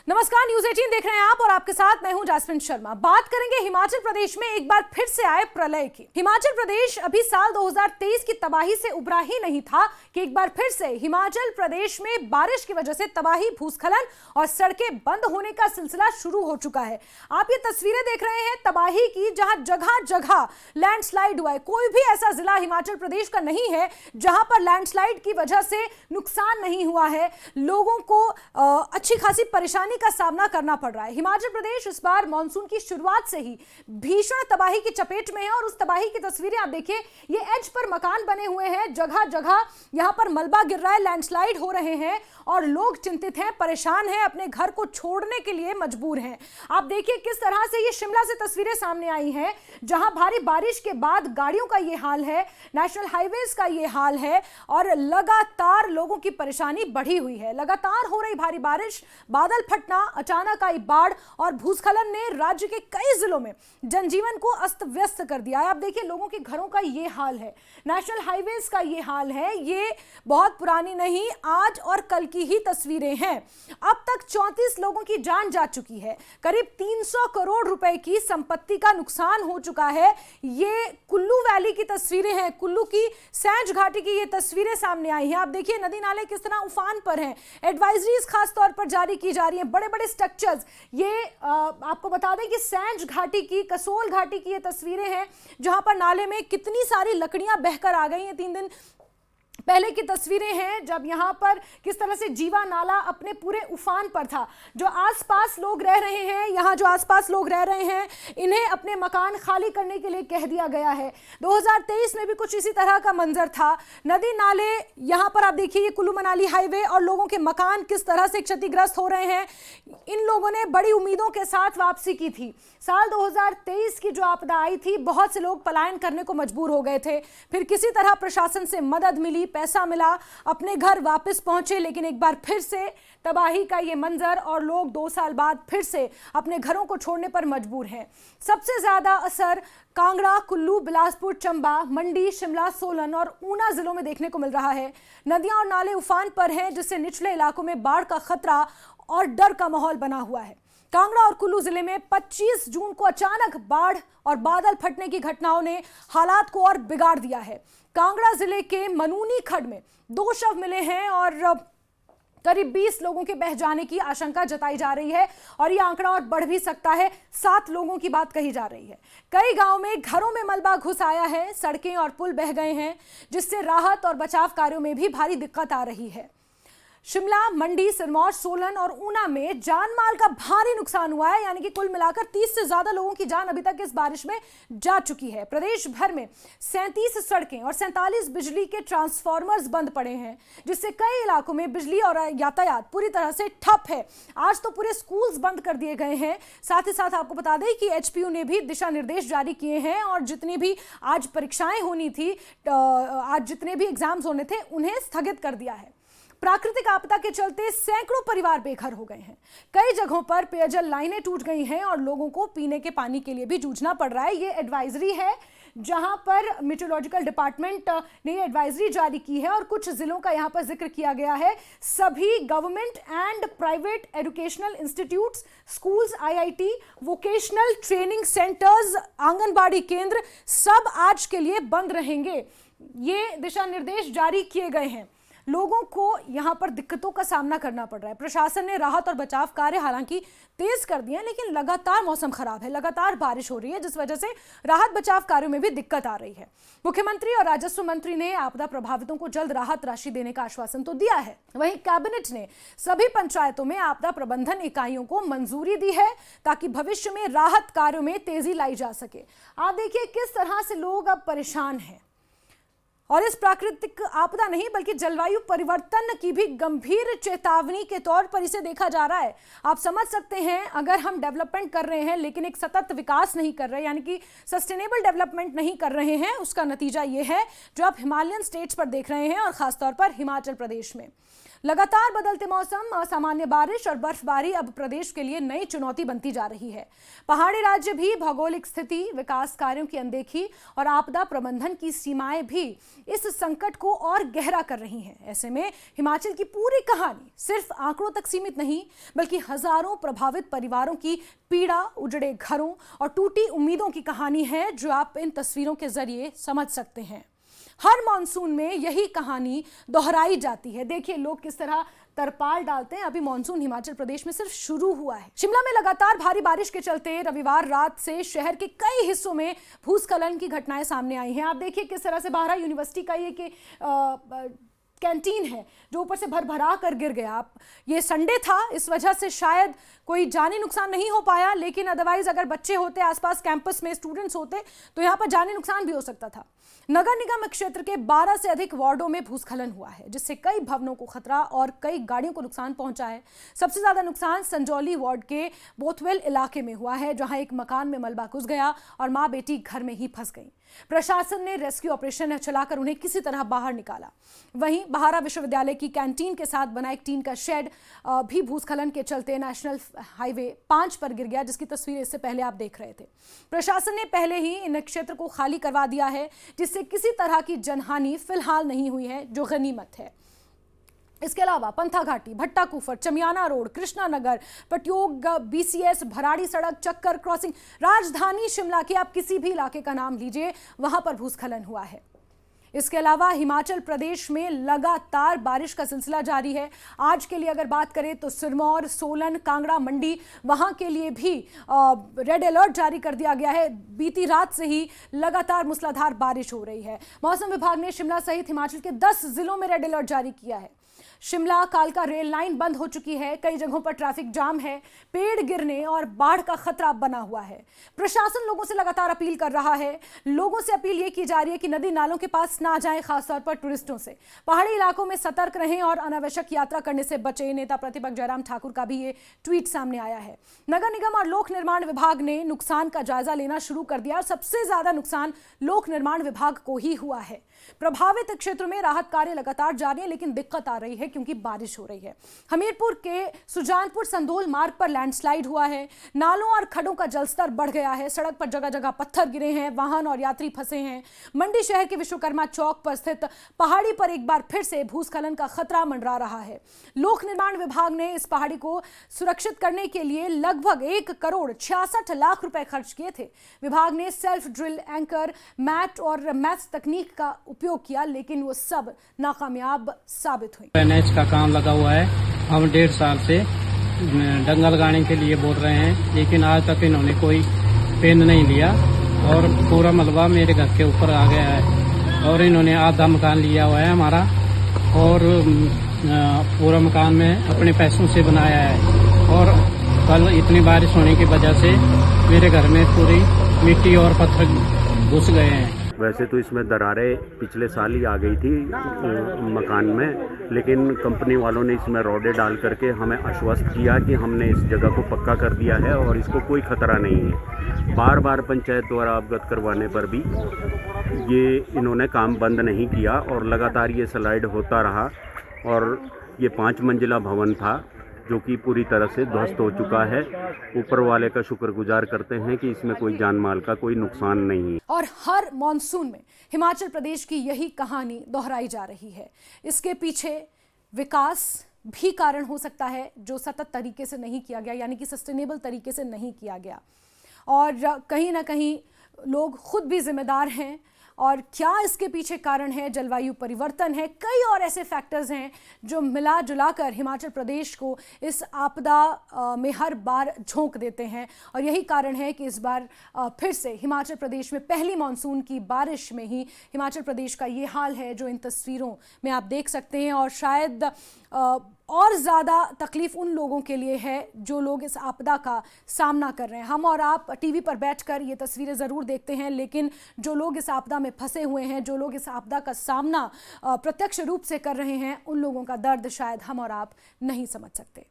नमस्कार, न्यूज 18 देख रहे हैं आप और आपके साथ मैं हूं जैस्मिन शर्मा। बात करेंगे हिमाचल प्रदेश में एक बार फिर से आए प्रलय की। हिमाचल प्रदेश अभी साल 2023 की तबाही से उबरा ही नहीं था कि एक बार फिर से हिमाचल प्रदेश में बारिश की वजह से तबाही, भूस्खलन और सड़कें बंद होने का सिलसिला शुरू हो चुका है। आप ये तस्वीरें देख रहे हैं तबाही की, जहां जगह जगह लैंडस्लाइड हुआ है। कोई भी ऐसा जिला हिमाचल प्रदेश का नहीं है जहां पर लैंडस्लाइड की वजह से नुकसान नहीं हुआ है। लोगों को अच्छी खासी परेशानी का सामना करना पड़ रहा है। हिमाचल प्रदेश इस बार मानसून की शुरुआत से ही भीषण तबाही की चपेट में है और उस तबाही की तस्वीरें आप देखिए। ये एज पर मकान बने हुए हैं, जगह जगह यहां पर मलबा गिर रहा है, लैंडस्लाइड हो रहे हैं और लोग चिंतित हैं, परेशान हैं, अपने घर को छोड़ने के लिए मजबूर हैं। आप देखिए किस तरह से ये शिमला से तस्वीरें सामने आई हैं, जहां भारी बारिश के बाद गाड़ियों का ये हाल है, नेशनल हाईवेज का ये हाल है और लगातार लोगों की परेशानी बढ़ी हुई है। लगातार हो रही भारी बारिश, बादल फटना, अचानक आई बाढ़ और भूस्खलन ने राज्य के कई जिलों में जनजीवन को अस्त व्यस्त कर दिया है। आप देखिए लोगों के घरों का ये हाल है, नेशनल हाईवेज का ये हाल है। ये बहुत पुरानी नहीं, आज और कल की ही तस्वीरें हैं। अब तक 34 लोगों की जान जा चुकी है, करीब 300 करोड़ रुपए की संपत्ति का नुकसान हो चुका है। ये कुल्लू वैली की तस्वीरें हैं, कुल्लू की सैंज घाटी की ये तस्वीरें सामने आई हैं। आप देखिए नदी नाले किस तरह उफान पर हैं। एडवाइजरीज खास तौर पर जारी की जा रही हैं, बड़े बड़े स्ट्रक्चर्स। ये आपको बता दें कि सैंज घाटी की, कसोल घाटी की ये तस्वीरें हैं, जहां पर नाले में कितनी सारी लकड़ियां बहकर आ गई हैं। 3 दिन पहले की तस्वीरें हैं जब यहां पर किस तरह से जीवा नाला अपने पूरे उफान पर था। जो आसपास लोग रह रहे हैं, यहां जो आसपास लोग रह रहे हैं, इन्हें अपने मकान खाली करने के लिए कह दिया गया है। 2023 में भी कुछ इसी तरह का मंजर था। नदी नाले, यहां पर आप देखिए ये कुल्लू मनाली हाईवे और लोगों के मकान किस तरह से क्षतिग्रस्त हो रहे हैं। इन लोगों ने बड़ी उम्मीदों के साथ वापसी की थी। साल 2023 की जो आपदा आई थी, बहुत से लोग पलायन करने को मजबूर हो गए थे। फिर किसी तरह प्रशासन से मदद मिली, पैसा मिला, अपने घर वापस पहुंचे, लेकिन एक बार फिर से तबाही का ये मंजर और लोग 2 साल बाद फिर से अपने घरों को छोड़ने पर मजबूर हैं। सबसे ज्यादा असर कांगड़ा, कुल्लू, बिलासपुर, चंबा, मंडी, शिमला, सोलन और ऊना जिलों में देखने को मिल रहा है। नदियां और नाले उफान पर हैं, जिससे निचले इलाकों में बाढ़ का खतरा और डर का माहौल बना हुआ है। कांगड़ा और कुल्लू जिले में 25 जून को अचानक बाढ़ और बादल फटने की घटनाओं ने हालात को और बिगाड़ दिया है। कांगड़ा जिले के मनूनी खड्ड में 2 शव मिले हैं और करीब 20 लोगों के बह जाने की आशंका जताई जा रही है और यह आंकड़ा और बढ़ भी सकता है। 7 लोगों की बात कही जा रही है। कई गांव में घरों में मलबा घुस आया है, सड़कें और पुल बह गए हैं, जिससे राहत और बचाव कार्यों में भी भारी दिक्कत आ रही है। शिमला, मंडी, सिरमौर, सोलन और ऊना में जान माल का भारी नुकसान हुआ है, यानी कि कुल मिलाकर 30 से ज्यादा लोगों की जान अभी तक इस बारिश में जा चुकी है। प्रदेश भर में 37 सड़कें और 47 बिजली के ट्रांसफार्मर्स बंद पड़े हैं, जिससे कई इलाकों में बिजली और यातायात पूरी तरह से ठप है। आज तो पूरे स्कूल्स बंद कर दिए गए हैं। साथ ही साथ आपको बता दें कि एचपीयू ने भी दिशा निर्देश जारी किए हैं और जितनी भी आज परीक्षाएं होनी थी, आज जितने भी एग्जाम्स होने थे, उन्हें स्थगित कर दिया है। प्राकृतिक आपदा के चलते सैकड़ों परिवार बेघर हो गए हैं। कई जगहों पर पेयजल लाइनें टूट गई हैं और लोगों को पीने के पानी के लिए भी जूझना पड़ रहा है। ये एडवाइजरी है, जहां पर मीटरोलॉजिकल डिपार्टमेंट ने ये एडवाइजरी जारी की है और कुछ जिलों का यहां पर जिक्र किया गया है। सभी government and private educational institutes, schools, IIT, vocational training centres, anganwadi केंद्र सब आज के लिए बंद रहेंगे। ये दिशा निर्देश जारी किए गए हैं। लोगों को यहां पर दिक्कतों का सामना करना पड़ रहा है। प्रशासन ने राहत और बचाव कार्य हालांकि तेज कर दिए हैं, लेकिन लगातार मौसम खराब है, लगातार बारिश हो रही है, जिस वजह से राहत बचाव कार्यों में भी दिक्कत आ रही है। मुख्यमंत्री और राजस्व मंत्री ने आपदा प्रभावितों को जल्द राहत राशि देने का आश्वासन तो दिया है। वहीं कैबिनेट ने सभी पंचायतों में आपदा प्रबंधन इकाइयों को मंजूरी दी है, ताकि भविष्य में राहत कार्यों में तेजी लाई जा सके। आप देखिए किस तरह से लोग अब परेशान हैं और इस प्राकृतिक आपदा नहीं बल्कि जलवायु परिवर्तन की भी गंभीर चेतावनी के तौर पर इसे देखा जा रहा है। आप समझ सकते हैं, अगर हम डेवलपमेंट कर रहे हैं लेकिन एक सतत विकास नहीं कर रहे, यानी कि सस्टेनेबल डेवलपमेंट नहीं कर रहे हैं, उसका नतीजा ये है जो आप हिमालयन स्टेट्स पर देख रहे हैं और खासतौर पर हिमाचल प्रदेश में। लगातार बदलते मौसम, असामान्य बारिश और बर्फबारी अब प्रदेश के लिए नई चुनौती बनती जा रही है। पहाड़ी राज्य भी भौगोलिक स्थिति, विकास कार्यों की अनदेखी और आपदा प्रबंधन की सीमाएं भी इस संकट को और गहरा कर रही हैं। ऐसे में हिमाचल की पूरी कहानी सिर्फ आंकड़ों तक सीमित नहीं, बल्कि हजारों प्रभावित परिवारों की पीड़ा, उजड़े घरों और टूटी उम्मीदों की कहानी है, जो आप इन तस्वीरों के जरिए समझ सकते हैं। हर मॉनसून में यही कहानी दोहराई जाती है। देखिए लोग किस तरह तरपाल डालते हैं। अभी मॉनसून हिमाचल प्रदेश में सिर्फ शुरू हुआ है। शिमला में लगातार भारी बारिश के चलते रविवार रात से शहर के कई हिस्सों में भूस्खलन की घटनाएं सामने आई हैं। आप देखिए किस तरह से बाहर यूनिवर्सिटी का ये कैंटीन है जो ऊपर से भरभरा कर गिर गया। ये संडे था, इस वजह से शायद कोई जानी नुकसान नहीं हो पाया, लेकिन अदरवाइज अगर बच्चे होते आसपास कैंपस में, स्टूडेंट्स होते, तो यहाँ पर जानी नुकसान भी हो सकता था। नगर निगम क्षेत्र के 12 से अधिक वार्डों में भूस्खलन हुआ है, जिससे कई भवनों को खतरा और कई गाड़ियों को नुकसान पहुंचा है। सबसे ज्यादा नुकसान संजौली वार्ड के बोथवेल इलाके में हुआ है, जहां एक मकान में मलबा घुस गया और मां बेटी घर में ही फंस गई। प्रशासन ने रेस्क्यू ऑपरेशन चलाकर उन्हें किसी तरह बाहर निकाला। वहीं बहारा विश्वविद्यालय की कैंटीन के साथ बना एक टीन का शेड भी भूस्खलन के चलते नेशनल हाईवे 5 पर गिर गया, जिसकी तस्वीर इससे पहले आप देख रहे थे। प्रशासन ने पहले ही इन क्षेत्र को खाली करवा दिया है, जिससे किसी तरह की जनहानि फिलहाल नहीं हुई है, जो गनीमत है। इसके अलावा पंथा घाटी, भट्टा कुफर, चमियाना रोड, कृष्णा नगर, पट्योग, बीसीएस, भराड़ी सड़क, चक्कर क्रॉसिंग, राजधानी शिमला के आप किसी भी इलाके का नाम लीजिए, वहां पर भूस्खलन हुआ है। इसके अलावा हिमाचल प्रदेश में लगातार बारिश का सिलसिला जारी है। आज के लिए अगर बात करें तो सिरमौर, सोलन, कांगड़ा, मंडी, वहां के लिए भी रेड अलर्ट जारी कर दिया गया है। बीती रात से ही लगातार मूसलाधार बारिश हो रही है। मौसम विभाग ने शिमला सहित हिमाचल के 10 जिलों में रेड अलर्ट जारी किया है। शिमला कालका रेल लाइन बंद हो चुकी है, कई जगहों पर ट्रैफिक जाम है, पेड़ गिरने और बाढ़ का खतरा बना हुआ है। प्रशासन लोगों से लगातार अपील कर रहा है। लोगों से अपील ये की जा रही है कि नदी नालों के पास ना जाएं, खासतौर पर टूरिस्टों से। पहाड़ी इलाकों में सतर्क रहें और अनावश्यक यात्रा करने से बचें। नेता प्रतिपक्ष जयराम ठाकुर का भी ये ट्वीट सामने आया है। नगर निगम और लोक निर्माण विभाग ने नुकसान का जायजा लेना शुरू कर दिया और सबसे ज्यादा नुकसान लोक निर्माण विभाग को ही हुआ है। प्रभावित क्षेत्रों में राहत कार्य लगातार जारी है, लेकिन दिक्कत आ रही है क्योंकि बारिश हो रही है। हमीरपुर के सुजानपुर संधोल मार्ग पर लैंडस्लाइड हुआ है। नालों और खड्डों का जलस्तर बढ़ गया है। सड़क पर जगह जगह पत्थर गिरे हैं, वाहन और यात्री फंसे हैं। मंडी शहर के विश्वकर्मा चौक पर स्थित पहाड़ी पर एक बार फिर से भूस्खलन का खतरा मंडरा रहा है। लोक निर्माण विभाग ने इस पहाड़ी को सुरक्षित करने के लिए लगभग 1 करोड़ 66 लाख रुपए खर्च किए थे। विभाग ने सेल्फ ड्रिल, एंकर, मैट और मैथ्स तकनीक का उपयोग किया, लेकिन वो सब नाकामयाब साबित हुई। एनएच का काम लगा हुआ है। हम 1.5 साल से डंगा लगाने के लिए बोल रहे हैं, लेकिन आज तक इन्होंने कोई पेन नहीं लिया और पूरा मलबा मेरे घर के ऊपर आ गया है और इन्होंने आधा मकान लिया हुआ है हमारा और पूरा मकान में अपने पैसों से बनाया है। और कल इतनी बारिश होने की वजह से मेरे घर में पूरी मिट्टी और पत्थर घुस गए हैं। वैसे तो इसमें दरारें पिछले साल ही आ गई थी मकान में, लेकिन कंपनी वालों ने इसमें रॉडें डाल करके हमें आश्वस्त किया कि हमने इस जगह को पक्का कर दिया है और इसको कोई खतरा नहीं है। बार बार पंचायत द्वारा अवगत करवाने पर भी ये इन्होंने काम बंद नहीं किया और लगातार ये स्लाइड होता रहा और ये 5 मंजिला भवन था जो कि पूरी तरह से ध्वस्त हो चुका है। ऊपर वाले का शुक्रगुजार करते हैं कि इसमें कोई जान माल का कोई नुकसान नहीं है। और हर मॉनसून में हिमाचल प्रदेश की यही कहानी दोहराई जा रही है। इसके पीछे विकास भी कारण हो सकता है जो सतत तरीके से नहीं किया गया, यानी कि सस्टेनेबल तरीके से नहीं किया गया, और कहीं ना कहीं लोग खुद भी जिम्मेदार हैं। और क्या इसके पीछे कारण है? जलवायु परिवर्तन है, कई और ऐसे फैक्टर्स हैं जो मिला जुलाकर हिमाचल प्रदेश को इस आपदा में हर बार झोंक देते हैं। और यही कारण है कि इस बार फिर से हिमाचल प्रदेश में पहली मॉनसून की बारिश में ही हिमाचल प्रदेश का ये हाल है जो इन तस्वीरों में आप देख सकते हैं। और शायद और ज़्यादा तकलीफ उन लोगों के लिए है जो लोग इस आपदा का सामना कर रहे हैं। हम और आप टीवी पर बैठकर ये तस्वीरें ज़रूर देखते हैं, लेकिन जो लोग इस आपदा में फंसे हुए हैं, जो लोग इस आपदा का सामना प्रत्यक्ष रूप से कर रहे हैं, उन लोगों का दर्द शायद हम और आप नहीं समझ सकते।